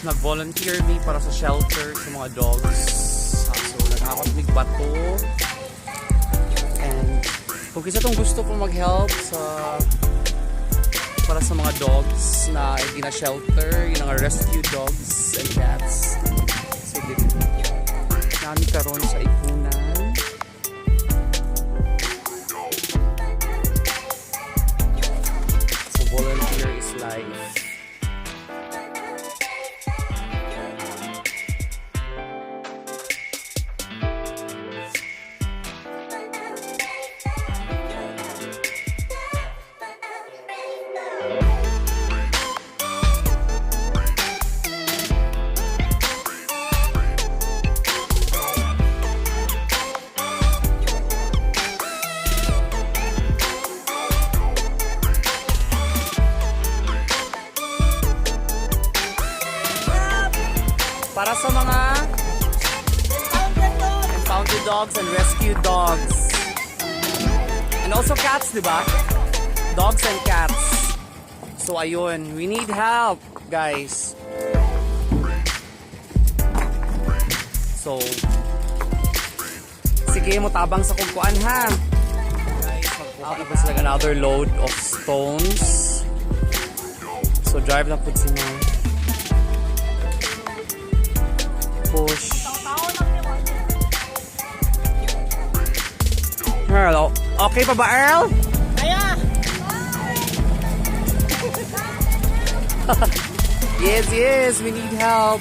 nag-volunteer me para sa shelter sa mga dogs. So, naghakot mig bato. And kung kisa itong gusto ko mag-help para sa mga dogs na hindi na shelter, yung mga rescue dogs and cats. So, dito nami karon sa ipunan. So, volunteer is life. Para sa mga impounded dogs and rescued dogs. And also cats, diba? Dogs and cats. So ayun, we need help, guys. So, sige mo tabang sa kumpuan, ha? Guys, magpuha na po sila another load of stones. So, drive na po sila. Push. Earl, okay pa ba, Earl? Kaya! Yes, we need help.